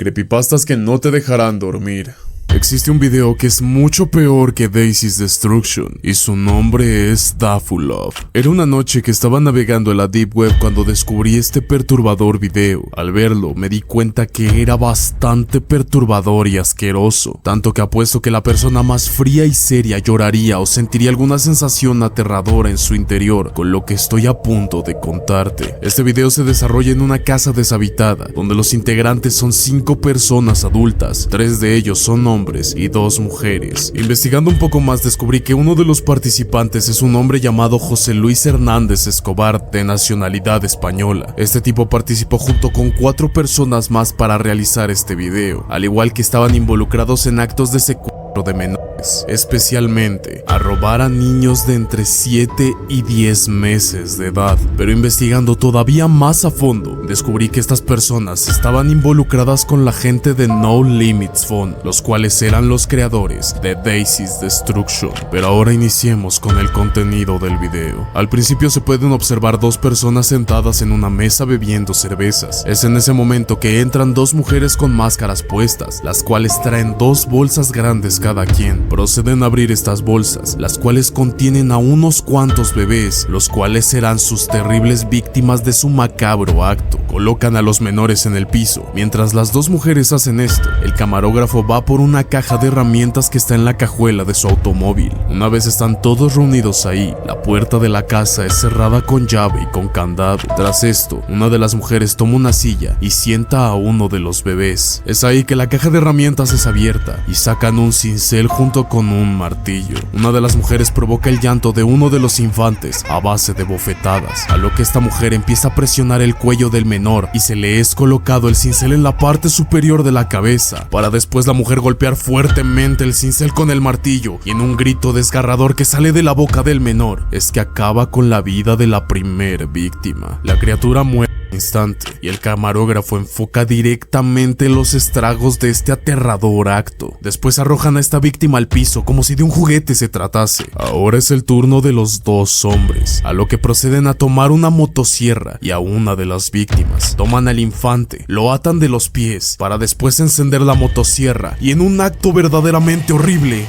Creepypastas que no te dejarán dormir. Existe un video que es mucho peor que Daisy's Destruction y su nombre es Dafulov. Era una noche que estaba navegando en la Deep Web cuando descubrí este perturbador video. Al verlo me di cuenta que era bastante perturbador y asqueroso, tanto que apuesto que la persona más fría y seria lloraría o sentiría alguna sensación aterradora en su interior con lo que estoy a punto de contarte. Este video se desarrolla en una casa deshabitada, donde los integrantes son 5 personas adultas, 3 de ellos son hombres y 2 mujeres. Investigando un poco más descubrí que uno de los participantes es un hombre llamado José Luis Hernández Escobar, de nacionalidad española. Este tipo participó junto con 4 personas más para realizar este video, al igual que estaban involucrados en actos de secuestro de menores, especialmente a robar a niños de entre 7 y 10 meses de edad. Pero investigando todavía más a fondo, descubrí que estas personas estaban involucradas con la gente de No Limits Fund, los cuales eran los creadores de Daisy's Destruction. Pero ahora iniciemos con el contenido del video. Al principio se pueden observar 2 personas sentadas en una mesa bebiendo cervezas. Es en ese momento que entran 2 mujeres con máscaras puestas, las cuales traen 2 bolsas grandes cada quien. Proceden a abrir estas bolsas, las cuales contienen a unos cuantos bebés, los cuales serán sus terribles víctimas de su macabro acto. Colocan a los menores en el piso. Mientras las 2 mujeres hacen esto, el camarógrafo va por una caja de herramientas que está en la cajuela de su automóvil. Una vez están todos reunidos ahí, la puerta de la casa es cerrada con llave y con candado. Tras esto, una de las mujeres toma una silla y sienta a uno de los bebés. Es ahí que la caja de herramientas es abierta y sacan un cincel junto con un martillo. Una de las mujeres provoca el llanto de uno de los infantes a base de bofetadas, a lo que esta mujer empieza a presionar el cuello del menor y se le es colocado el cincel en la parte superior de la cabeza, para después la mujer golpear fuertemente el cincel con el martillo, y en un grito desgarrador que sale de la boca del menor es que acaba con la vida de la primer víctima. La criatura muere instante y el camarógrafo enfoca directamente los estragos de este aterrador acto. Después arrojan a esta víctima al piso como si de un juguete se tratase. Ahora es el turno de los 2 hombres, a lo que proceden a tomar una motosierra y a una de las víctimas. Toman al infante, lo atan de los pies para después encender la motosierra y en un acto verdaderamente horrible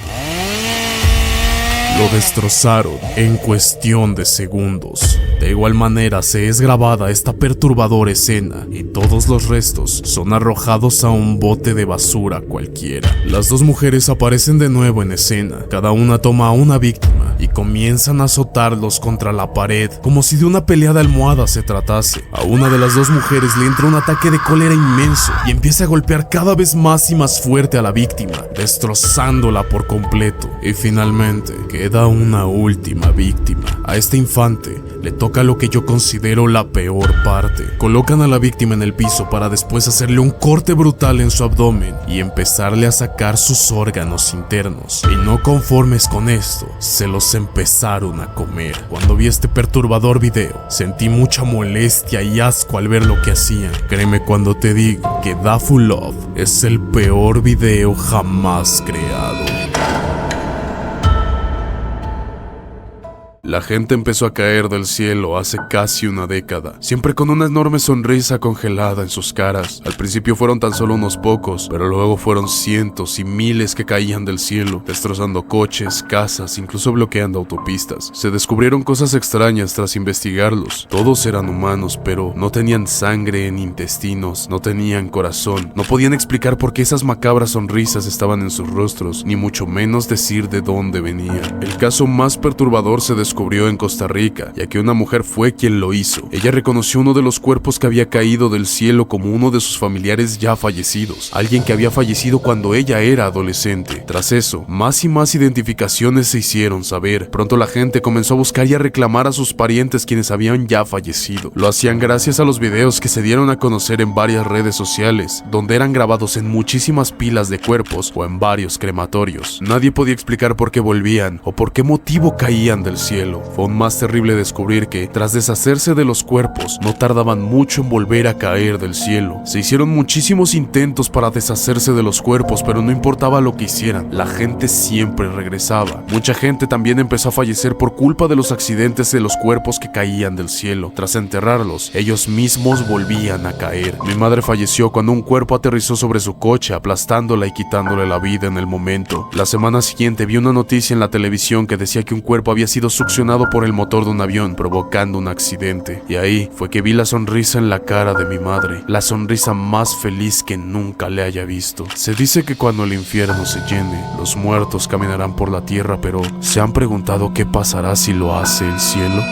lo destrozaron en cuestión de segundos. De igual manera se es grabada esta perturbadora escena y todos los restos son arrojados a un bote de basura cualquiera. Las 2 mujeres aparecen de nuevo en escena. Cada una toma a una víctima y comienzan a azotarlos contra la pared como si de una pelea de almohadas se tratase. A una de las 2 mujeres le entra un ataque de cólera inmenso y empieza a golpear cada vez más y más fuerte a la víctima, destrozándola por completo. Y finalmente queda una última víctima. A este infante le toca lo que yo considero la peor parte. Colocan a la víctima en el piso para después hacerle un corte brutal en su abdomen y empezarle a sacar sus órganos internos. Y no conformes con esto, se los empezaron a comer. Cuando vi este perturbador video, sentí mucha molestia y asco al ver lo que hacían. Créeme cuando te digo que Dafulov es el peor video jamás creado. La gente empezó a caer del cielo hace casi una década, siempre con una enorme sonrisa congelada en sus caras. Al principio fueron tan solo unos pocos, pero luego fueron cientos y miles que caían del cielo, destrozando coches, casas, incluso bloqueando autopistas. Se descubrieron cosas extrañas tras investigarlos. Todos eran humanos, pero no tenían sangre ni intestinos, no tenían corazón. No podían explicar por qué esas macabras sonrisas estaban en sus rostros, ni mucho menos decir de dónde venían. El caso más perturbador se descubrió en Costa Rica, ya que una mujer fue quien lo hizo. Ella reconoció uno de los cuerpos que había caído del cielo como uno de sus familiares ya fallecidos, alguien que había fallecido cuando ella era adolescente. Tras eso, más y más identificaciones se hicieron saber. Pronto la gente comenzó a buscar y a reclamar a sus parientes quienes habían ya fallecido. Lo hacían gracias a los videos que se dieron a conocer en varias redes sociales, donde eran grabados en muchísimas pilas de cuerpos o en varios crematorios. Nadie podía explicar por qué volvían o por qué motivo caían del cielo. cielo. Fue aún más terrible descubrir que, tras deshacerse de los cuerpos, no tardaban mucho en volver a caer del cielo. Se hicieron muchísimos intentos para deshacerse de los cuerpos, pero no importaba lo que hicieran, la gente siempre regresaba. Mucha gente también empezó a fallecer por culpa de los accidentes de los cuerpos que caían del cielo. Tras enterrarlos, ellos mismos volvían a caer. Mi madre falleció cuando un cuerpo aterrizó sobre su coche, aplastándola y quitándole la vida en el momento. La semana siguiente vi una noticia en la televisión que decía que un cuerpo había sido succionado por el motor de un avión, provocando un accidente. Y ahí fue que vi la sonrisa en la cara de mi madre, la sonrisa más feliz que nunca le haya visto. Se dice que cuando el infierno se llene, los muertos caminarán por la tierra, pero ¿se han preguntado qué pasará si lo hace el cielo?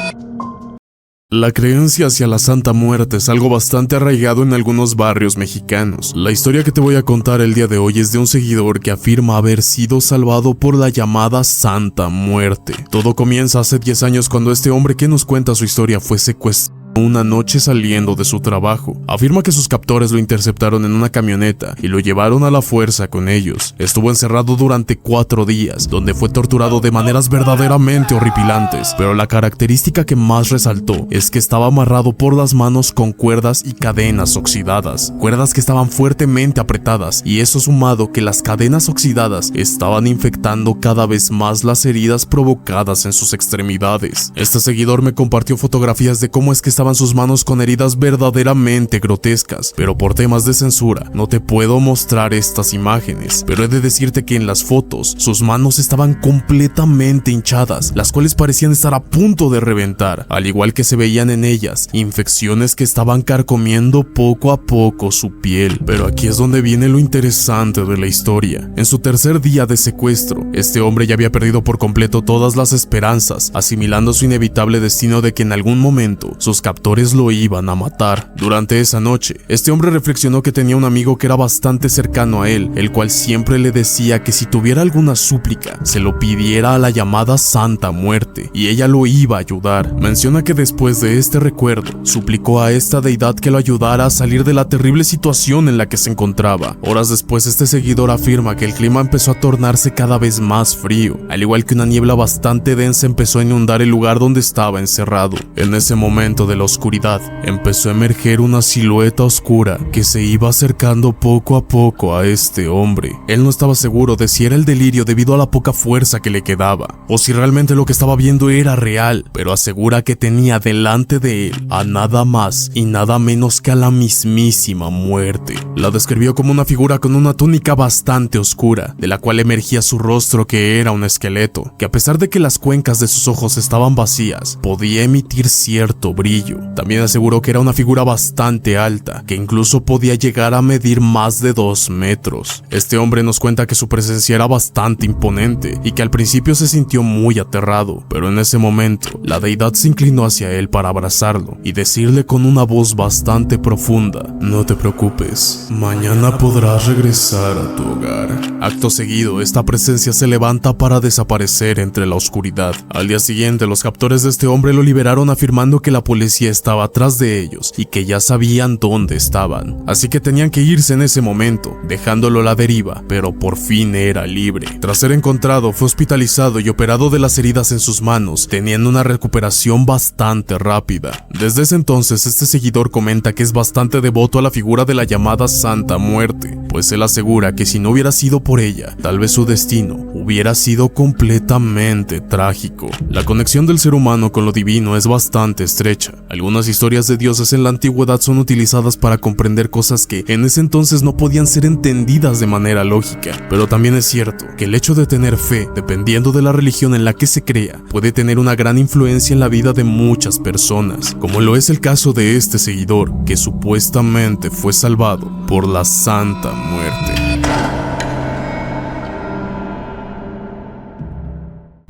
La creencia hacia la Santa Muerte es algo bastante arraigado en algunos barrios mexicanos. La historia que te voy a contar el día de hoy es de un seguidor que afirma haber sido salvado por la llamada Santa Muerte. Todo comienza hace 10 años cuando este hombre que nos cuenta su historia fue secuestrado una noche saliendo de su trabajo. Afirma que sus captores lo interceptaron en una camioneta y lo llevaron a la fuerza con ellos. Estuvo encerrado durante 4 días, donde fue torturado de maneras verdaderamente horripilantes, pero la característica que más resaltó es que estaba amarrado por las manos con cuerdas y cadenas oxidadas, cuerdas que estaban fuertemente apretadas, y eso sumado que las cadenas oxidadas estaban infectando cada vez más las heridas provocadas en sus extremidades. Este seguidor me compartió fotografías de cómo es que estaban sus manos con heridas verdaderamente grotescas, pero por temas de censura no te puedo mostrar estas imágenes, pero he de decirte que en las fotos sus manos estaban completamente hinchadas, las cuales parecían estar a punto de reventar, al igual que se veían en ellas infecciones que estaban carcomiendo poco a poco su piel. Pero aquí es donde viene lo interesante de la historia. En su tercer día de secuestro, este hombre ya había perdido por completo todas las esperanzas, asimilando su inevitable destino de que en algún momento sus captores lo iban a matar. Durante esa noche, este hombre reflexionó que tenía un amigo que era bastante cercano a él, el cual siempre le decía que si tuviera alguna súplica, se lo pidiera a la llamada Santa Muerte, y ella lo iba a ayudar. Menciona que después de este recuerdo, suplicó a esta deidad que lo ayudara a salir de la terrible situación en la que se encontraba. Horas después, este seguidor afirma que el clima empezó a tornarse cada vez más frío, al igual que una niebla bastante densa empezó a inundar el lugar donde estaba encerrado. En ese momento de la oscuridad, empezó a emerger una silueta oscura que se iba acercando poco a poco a este hombre. Él no estaba seguro de si era el delirio debido a la poca fuerza que le quedaba, o si realmente lo que estaba viendo era real, pero asegura que tenía delante de él a nada más y nada menos que a la mismísima muerte. La describió como una figura con una túnica bastante oscura, de la cual emergía su rostro que era un esqueleto, que a pesar de que las cuencas de sus ojos estaban vacías, podía emitir cierto brillo. También aseguró que era una figura bastante alta, que incluso podía llegar a medir más de 2 metros. Este hombre nos cuenta que su presencia era bastante imponente y que al principio se sintió muy aterrado, pero en ese momento la deidad se inclinó hacia él para abrazarlo y decirle con una voz bastante profunda: "No te preocupes, mañana podrás regresar a tu hogar". Acto seguido, esta presencia se levanta para desaparecer entre la oscuridad. Al día siguiente, los captores de este hombre lo liberaron afirmando que la policía estaba atrás de ellos y que ya sabían dónde estaban, así que tenían que irse en ese momento, dejándolo a la deriva, pero por fin era libre. Tras ser encontrado, fue hospitalizado y operado de las heridas en sus manos, teniendo una recuperación bastante rápida. Desde ese entonces, este seguidor comenta que es bastante devoto a la figura de la llamada Santa Muerte, pues él asegura que si no hubiera sido por ella, tal vez su destino hubiera sido completamente trágico. La conexión del ser humano con lo divino es bastante estrecha. Algunas historias de dioses en la antigüedad son utilizadas para comprender cosas que en ese entonces no podían ser entendidas de manera lógica, pero también es cierto que el hecho de tener fe, dependiendo de la religión en la que se crea, puede tener una gran influencia en la vida de muchas personas, como lo es el caso de este seguidor, que supuestamente fue salvado por la Santa Muerte.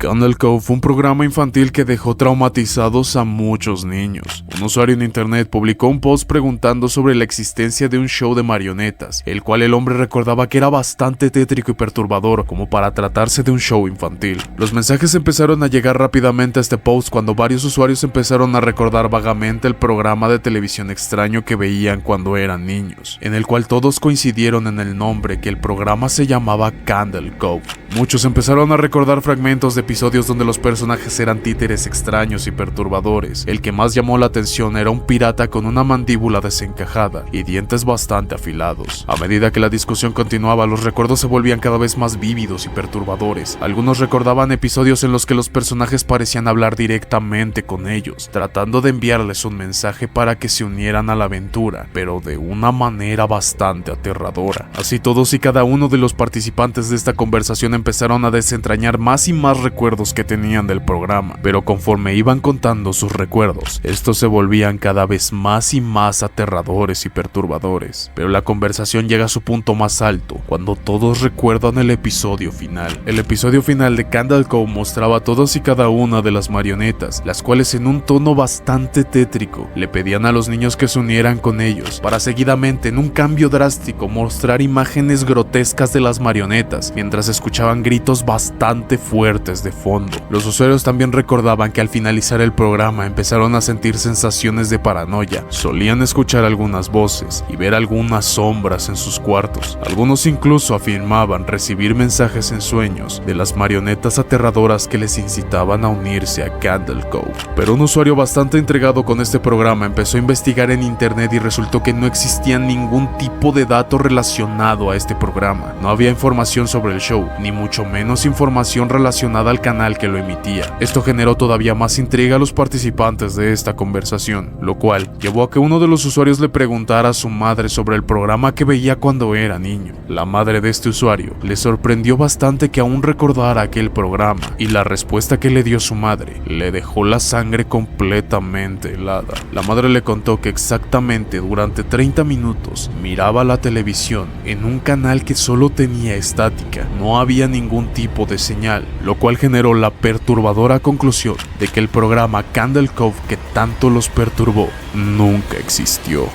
Candle Cove fue un programa infantil que dejó traumatizados a muchos niños. Un usuario en internet publicó un post preguntando sobre la existencia de un show de marionetas, el cual el hombre recordaba que era bastante tétrico y perturbador como para tratarse de un show infantil. Los mensajes empezaron a llegar rápidamente a este post cuando varios usuarios empezaron a recordar vagamente el programa de televisión extraño que veían cuando eran niños, en el cual todos coincidieron en el nombre, que el programa se llamaba Candle Cove. Muchos empezaron a recordar fragmentos de episodios donde los personajes eran títeres extraños y perturbadores. El que más llamó la atención era un pirata con una mandíbula desencajada y dientes bastante afilados. A medida que la discusión continuaba, los recuerdos se volvían cada vez más vívidos y perturbadores. Algunos recordaban episodios en los que los personajes parecían hablar directamente con ellos, tratando de enviarles un mensaje para que se unieran a la aventura, pero de una manera bastante aterradora. Así todos y cada uno de los participantes de esta conversación empezaron a desentrañar más y más recuerdos que tenían del programa, pero conforme iban contando sus recuerdos, estos se volvían cada vez más y más aterradores y perturbadores. Pero la conversación llega a su punto más alto cuando todos recuerdan el episodio final. El episodio final de Candle Cove mostraba a todos y cada una de las marionetas, las cuales en un tono bastante tétrico le pedían a los niños que se unieran con ellos, para seguidamente en un cambio drástico mostrar imágenes grotescas de las marionetas, mientras escuchaban gritos bastante fuertes de fondo. Los usuarios también recordaban que al finalizar el programa empezaron a sentir sensaciones de paranoia, solían escuchar algunas voces y ver algunas sombras en sus cuartos. Algunos incluso afirmaban recibir mensajes en sueños de las marionetas aterradoras que les incitaban a unirse a Candle Cove. Pero un usuario bastante intrigado con este programa empezó a investigar en internet y resultó que no existía ningún tipo de dato relacionado a este programa. No había información sobre el show, ni mucho menos información relacionada al canal que lo emitía. Esto generó todavía más intriga a los participantes de esta conversación, lo cual llevó a que uno de los usuarios le preguntara a su madre sobre el programa que veía cuando era niño. La madre de este usuario le sorprendió bastante que aún recordara aquel programa, y la respuesta que le dio su madre le dejó la sangre completamente helada. La madre le contó que exactamente durante 30 minutos miraba la televisión en un canal que solo tenía estática, no había ningún tipo de señal, lo cual generó la perturbadora conclusión de que el programa Candle Cove que tanto los perturbó nunca existió.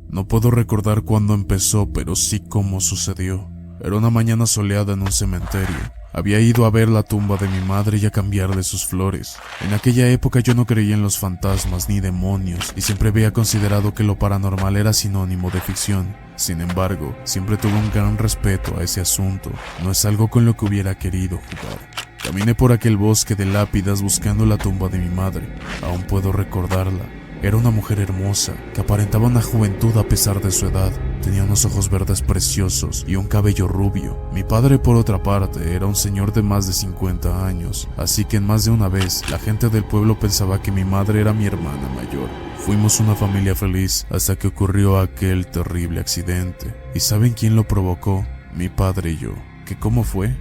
No puedo recordar cuándo empezó, pero sí cómo sucedió. Era una mañana soleada en un cementerio. Había ido a ver la tumba de mi madre y a cambiarle sus flores. En aquella época yo no creía en los fantasmas ni demonios y siempre había considerado que lo paranormal era sinónimo de ficción. Sin embargo, siempre tuve un gran respeto a ese asunto. No es algo con lo que hubiera querido jugar. Caminé por aquel bosque de lápidas buscando la tumba de mi madre. Aún puedo recordarla. Era una mujer hermosa, que aparentaba una juventud a pesar de su edad. Tenía unos ojos verdes preciosos y un cabello rubio. Mi padre, por otra parte, era un señor de más de 50 años, así que en más de una vez, la gente del pueblo pensaba que mi madre era mi hermana mayor. Fuimos una familia feliz hasta que ocurrió aquel terrible accidente. ¿Y saben quién lo provocó? Mi padre y yo. ¿Qué cómo fue?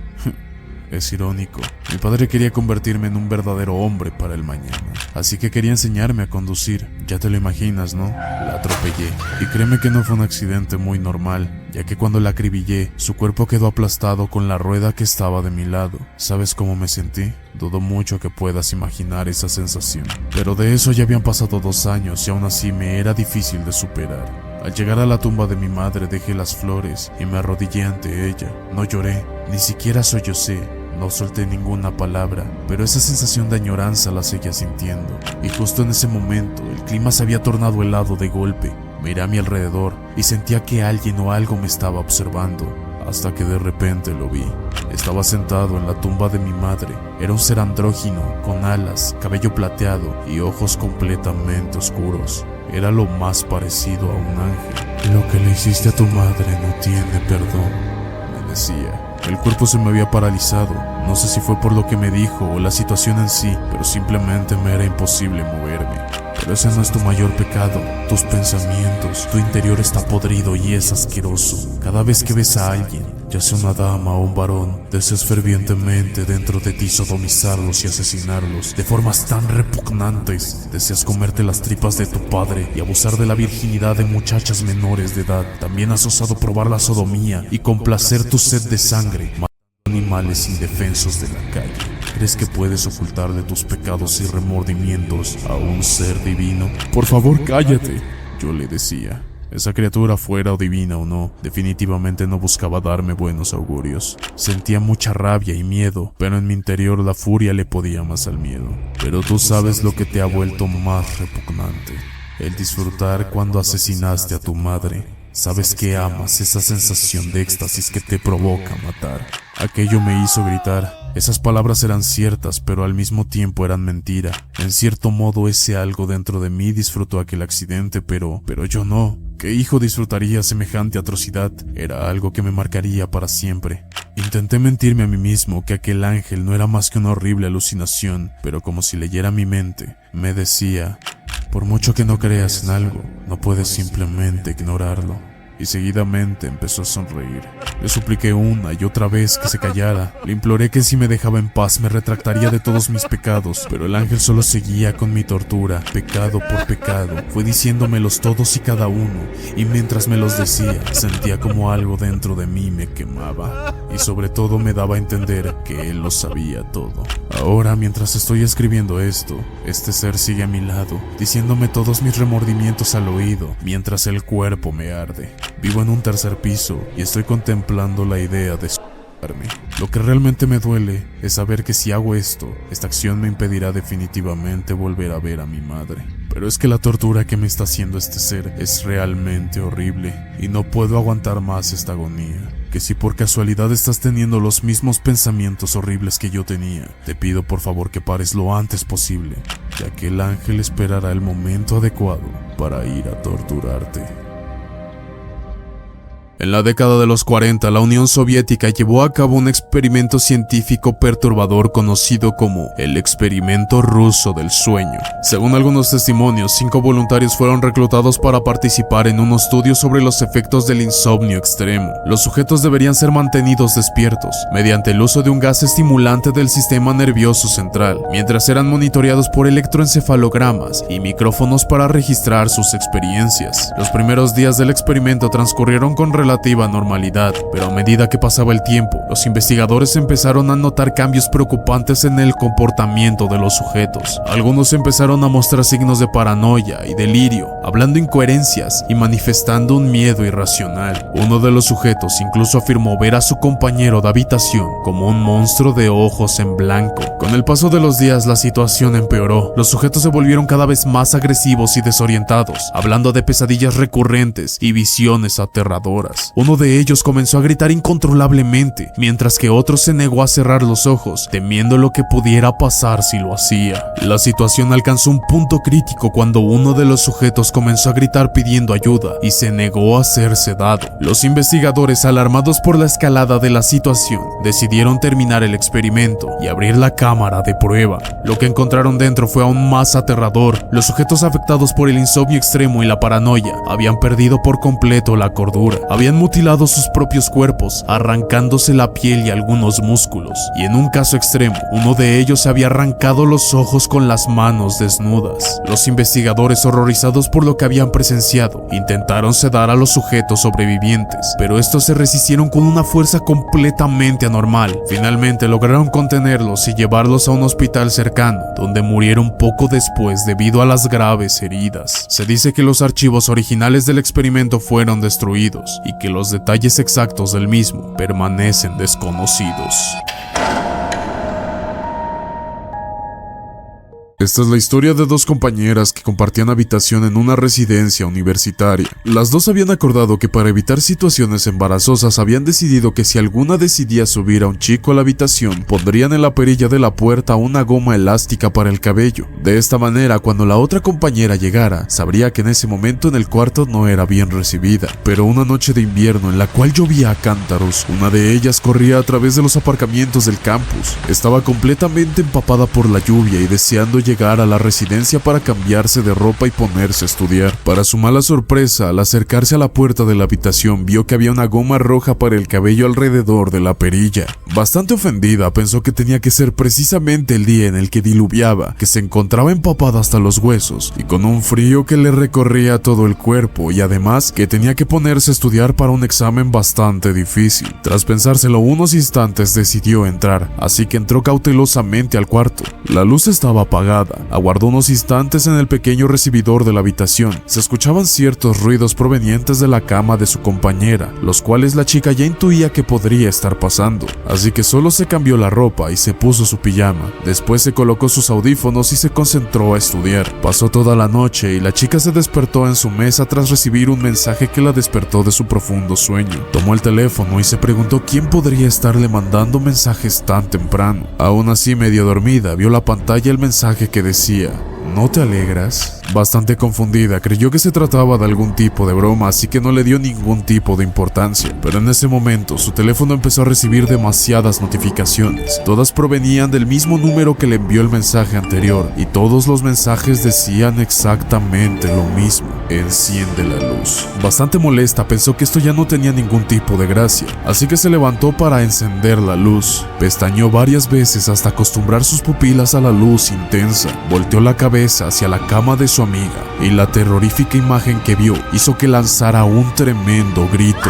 Es irónico. Mi padre quería convertirme en un verdadero hombre para el mañana, así que quería enseñarme a conducir. Ya te lo imaginas, ¿no? La atropellé. Y créeme que no fue un accidente muy normal, ya que cuando la acribillé, su cuerpo quedó aplastado con la rueda que estaba de mi lado. ¿Sabes cómo me sentí? Dudo mucho que puedas imaginar esa sensación. Pero de eso ya habían pasado 2 años y aún así me era difícil de superar. Al llegar a la tumba de mi madre dejé las flores y me arrodillé ante ella. No lloré, ni siquiera sollocé. No solté ninguna palabra, pero esa sensación de añoranza la seguía sintiendo. Y justo en ese momento, el clima se había tornado helado de golpe. Miré a mi alrededor y sentía que alguien o algo me estaba observando, hasta que de repente lo vi. Estaba sentado en la tumba de mi madre. Era un ser andrógino, con alas, cabello plateado y ojos completamente oscuros. Era lo más parecido a un ángel. Lo que le hiciste a tu madre no tiene perdón, me decía. El cuerpo se me había paralizado. No sé si fue por lo que me dijo o la situación en sí, pero simplemente me era imposible moverme. Pero ese no es tu mayor pecado. Tus pensamientos, tu interior está podrido y es asqueroso. Cada vez que ves a alguien, ya sea una dama o un varón, deseas fervientemente dentro de ti sodomizarlos y asesinarlos de formas tan repugnantes. Deseas comerte las tripas de tu padre y abusar de la virginidad de muchachas menores de edad. También has osado probar la sodomía y complacer tu sed de sangre, matando animales indefensos de la calle. ¿Crees que puedes ocultarle tus pecados y remordimientos a un ser divino? Por favor, cállate, yo le decía. Esa criatura, fuera o divina o no, definitivamente no buscaba darme buenos augurios. Sentía mucha rabia y miedo, pero en mi interior la furia le podía más al miedo. Pero tú sabes lo que te ha vuelto más repugnante: el disfrutar cuando asesinaste a tu madre. Sabes que amas esa sensación de éxtasis que te provoca matar. Aquello me hizo gritar. Esas palabras eran ciertas, pero al mismo tiempo eran mentira. En cierto modo ese algo dentro de mí disfrutó aquel accidente, pero yo no. ¿Qué hijo disfrutaría semejante atrocidad? Era algo que me marcaría para siempre. Intenté mentirme a mí mismo que aquel ángel no era más que una horrible alucinación, pero como si leyera mi mente, me decía: por mucho que no creas en algo, no puedes simplemente ignorarlo. Y seguidamente empezó a sonreír. Le supliqué una y otra vez que se callara. Le imploré que si me dejaba en paz me retractaría de todos mis pecados, pero el ángel solo seguía con mi tortura, pecado por pecado. Fue diciéndomelos todos y cada uno, y mientras me los decía, sentía como algo dentro de mí me quemaba. Y sobre todo me daba a entender que él lo sabía todo. Ahora, mientras estoy escribiendo esto, este ser sigue a mi lado, diciéndome todos mis remordimientos al oído, mientras el cuerpo me arde. Vivo en un tercer piso y estoy contemplando la idea de suicidarme. Lo que realmente me duele es saber que si hago esto, esta acción me impedirá definitivamente volver a ver a mi madre. Pero es que la tortura que me está haciendo este ser es realmente horrible y no puedo aguantar más esta agonía. Que si por casualidad estás teniendo los mismos pensamientos horribles que yo tenía, te pido por favor que pares lo antes posible, ya que el ángel esperará el momento adecuado para ir a torturarte. En la década de los 40, la Unión Soviética llevó a cabo un experimento científico perturbador conocido como el experimento ruso del sueño. Según algunos testimonios, 5 voluntarios fueron reclutados para participar en un estudio sobre los efectos del insomnio extremo. Los sujetos deberían ser mantenidos despiertos mediante el uso de un gas estimulante del sistema nervioso central, mientras eran monitoreados por electroencefalogramas y micrófonos para registrar sus experiencias. Los primeros días del experimento transcurrieron con relativa normalidad, pero a medida que pasaba el tiempo, los investigadores empezaron a notar cambios preocupantes en el comportamiento de los sujetos. Algunos empezaron a mostrar signos de paranoia y delirio, hablando incoherencias y manifestando un miedo irracional. Uno de los sujetos incluso afirmó ver a su compañero de habitación como un monstruo de ojos en blanco. Con el paso de los días, la situación empeoró. Los sujetos se volvieron cada vez más agresivos y desorientados, hablando de pesadillas recurrentes y visiones aterradoras. Uno de ellos comenzó a gritar incontrolablemente, mientras que otro se negó a cerrar los ojos, temiendo lo que pudiera pasar si lo hacía. La situación alcanzó un punto crítico cuando uno de los sujetos comenzó a gritar pidiendo ayuda y se negó a ser sedado. Los investigadores, alarmados por la escalada de la situación, decidieron terminar el experimento y abrir la cámara de prueba. Lo que encontraron dentro fue aún más aterrador. Los sujetos afectados por el insomnio extremo y la paranoia habían perdido por completo la cordura. Habían mutilado sus propios cuerpos, arrancándose la piel y algunos músculos, y en un caso extremo, uno de ellos se había arrancado los ojos con las manos desnudas. Los investigadores, horrorizados por lo que habían presenciado, intentaron sedar a los sujetos sobrevivientes, pero estos se resistieron con una fuerza completamente anormal. Finalmente lograron contenerlos y llevarlos a un hospital cercano, donde murieron poco después debido a las graves heridas. Se dice que los archivos originales del experimento fueron destruidos y que los detalles exactos del mismo permanecen desconocidos. Esta es la historia de 2 compañeras que compartían habitación en una residencia universitaria. Las 2 habían acordado que para evitar situaciones embarazosas habían decidido que si alguna decidía subir a un chico a la habitación, pondrían en la perilla de la puerta una goma elástica para el cabello. De esta manera, cuando la otra compañera llegara, sabría que en ese momento en el cuarto no era bien recibida. Pero una noche de invierno en la cual llovía a cántaros, una de ellas corría a través de los aparcamientos del campus. Estaba completamente empapada por la lluvia y deseando llegar a la residencia para cambiarse de ropa y ponerse a estudiar. Para su mala sorpresa, al acercarse a la puerta de la habitación, vio que había una goma roja para el cabello alrededor de la perilla. Bastante ofendida, pensó que tenía que ser precisamente el día en el que diluviaba, que se encontraba empapada hasta los huesos y con un frío que le recorría todo el cuerpo, y además que tenía que ponerse a estudiar para un examen bastante difícil. Tras pensárselo unos instantes, decidió entrar, así que entró cautelosamente al cuarto. La luz estaba apagada, desesperada. Aguardó unos instantes en el pequeño recibidor de la habitación. Se escuchaban ciertos ruidos provenientes de la cama de su compañera, los cuales la chica ya intuía que podría estar pasando. Así que solo se cambió la ropa y se puso su pijama. Después se colocó sus audífonos y se concentró a estudiar. Pasó toda la noche y la chica se despertó en su mesa tras recibir un mensaje que la despertó de su profundo sueño. Tomó el teléfono y se preguntó quién podría estarle mandando mensajes tan temprano. Aún así, medio dormida, vio la pantalla y el mensaje que decía: ¿no te alegras? Bastante confundida, creyó que se trataba de algún tipo de broma, así que no le dio ningún tipo de importancia. Pero en ese momento, su teléfono empezó a recibir demasiadas notificaciones. Todas provenían del mismo número que le envió el mensaje anterior, y todos los mensajes decían exactamente lo mismo: enciende la luz. Bastante molesta, pensó que esto ya no tenía ningún tipo de gracia, así que se levantó para encender la luz. Pestañeó varias veces hasta acostumbrar sus pupilas a la luz intensa. Volteó la cabeza hacia la cama de su amiga, y la terrorífica imagen que vio hizo que lanzara un tremendo grito.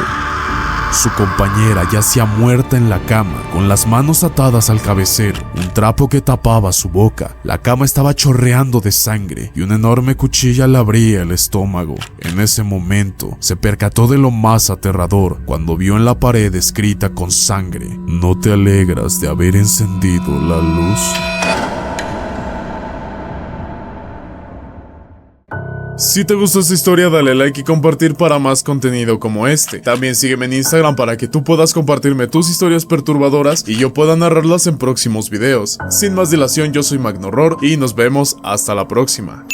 Su compañera yacía muerta en la cama, con las manos atadas al cabecero, un trapo que tapaba su boca. La cama estaba chorreando de sangre y una enorme cuchilla le abría el estómago. En ese momento, se percató de lo más aterrador cuando vio en la pared escrita con sangre: ¿no te alegras de haber encendido la luz? Si te gustó esta historia, dale like y compartir para más contenido como este. También sígueme en Instagram para que tú puedas compartirme tus historias perturbadoras y yo pueda narrarlas en próximos videos. Sin más dilación, yo soy Magno Horror y nos vemos hasta la próxima.